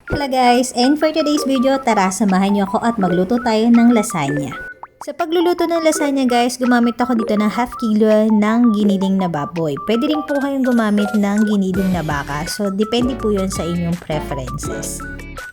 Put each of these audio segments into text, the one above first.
Hello guys, and for today's video, tara samahan niyo ako at magluto tayo ng lasagna. Sa pagluluto ng lasagna guys, gumamit ako dito ng half kilo ng giniling na baboy. Pwede rin po kayong gumamit ng giniling na baka, so depende po yun sa inyong preferences.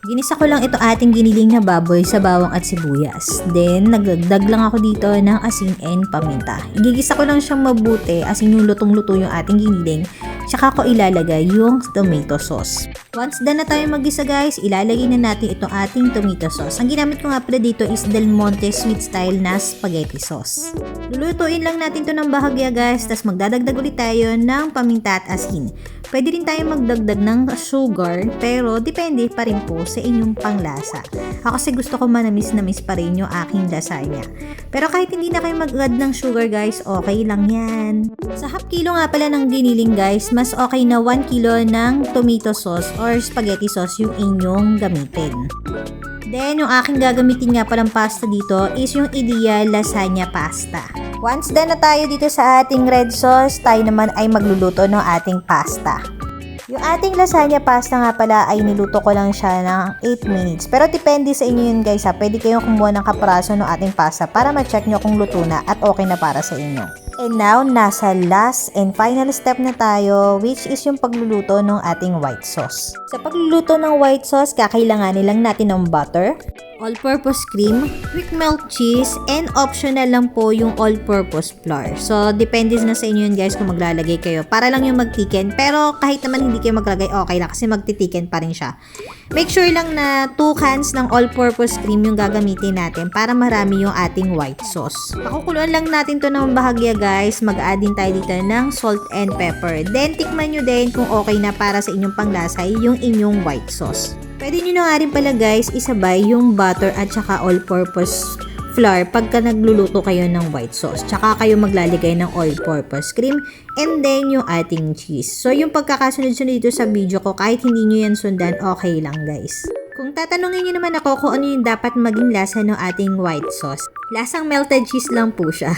Ginisa ko lang ito ating giniling na baboy sa bawang at sibuyas. Then, nagdagdag lang ako dito ng asin and paminta. Igigisa ko lang siyang mabuti, asin yung lutong-luto yung ating giniling. Tsaka ko ilalagay yung tomato sauce. Once done na tayo magisa guys, ilalagay na natin itong ating tomato sauce. Ang ginamit ko nga pala dito is Del Monte sweet style na spaghetti sauce. Lulutuin lang natin to ng bahagya guys, tas magdadagdag ulit tayo ng paminta at asin. Pwede rin tayo magdagdag ng sugar, pero depende pa rin po sa inyong panglasa. Ako kasi gusto ko manamis-namis pa rin yung aking lasagna. Pero kahit hindi na kayo mag-add ng sugar guys, okay lang yan. Sa half kilo nga pala ng giniling guys, mas okay na 1 kilo ng tomato sauce or spaghetti sauce yung inyong gamitin. Then, yung aking gagamitin nga palang pasta dito is yung Ideal Lasagna Pasta. Once done na tayo dito sa ating red sauce, tayo naman ay magluluto ng ating pasta. Yung ating lasagna pasta nga pala ay niluto ko lang siya ng 8 minutes. Pero depende sa inyo yun guys ha. Pwede kayong kumuha ng kaparaso ng ating pasta para ma-check nyo kung luto na at okay na para sa inyo. And now, nasa last and final step na tayo, which is yung pagluluto ng ating white sauce. Sa pagluluto ng white sauce, kakailanganin lang natin ng butter, all-purpose cream, quick melt cheese, and optional lang po yung all-purpose flour. So, depende na sa inyo yun guys kung maglalagay kayo. Para lang yung magtiken, pero kahit naman hindi kayo maglagay, okay lang kasi magtitiken pa rin siya. Make sure lang na 2 cans ng all-purpose cream yung gagamitin natin para marami yung ating white sauce. Pakukuluan lang natin to ng bahagya guys. Mag-add din tayo dito ng salt and pepper. Then, tikman nyo din kung okay na para sa inyong panglasa yung inyong white sauce. Pwede nyo na nga rin pala guys isabay yung butter at saka all-purpose flour pagka nagluluto kayo ng white sauce. Tsaka kayo maglalagay ng all-purpose cream and then yung ating cheese. So yung pagkakasunod-sunod dito sa video ko, kahit hindi nyo yan sundan, okay lang guys. Kung tatanungin nyo naman ako kung ano yung dapat maging lasa ng ating white sauce, lasang melted cheese lang po siya.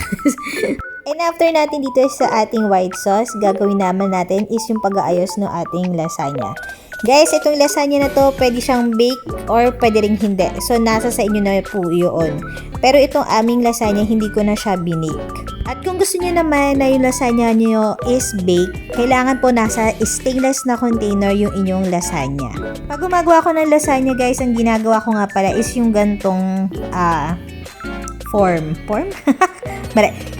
And after natin dito sa ating white sauce, gagawin naman natin is yung pag-aayos ng ating lasagna. Guys, itong lasagna na to, pwede siyang bake or pwede ring hindi. So, nasa sa inyo na po yun. Pero itong aming lasagna, hindi ko na siya binake. At kung gusto niyo naman na yung lasagna niyo is bake, kailangan po nasa stainless na container yung inyong lasagna. Pag gumagawa ko ng lasagna guys, ang ginagawa ko nga pala is yung gantong form?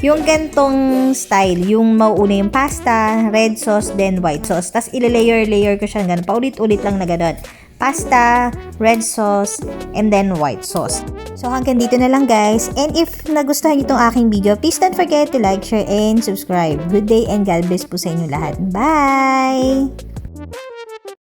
Yung gantong style, yung mauuna yung pasta, red sauce, then white sauce. Tapos ilalayer ko siya ganun. Paulit-ulit lang na ganun. Pasta, red sauce, and then white sauce. So hanggang dito na lang guys. And if nagustuhan niyo itong aking video, please don't forget to like, share, and subscribe. Good day and God bless po sa inyo lahat. Bye!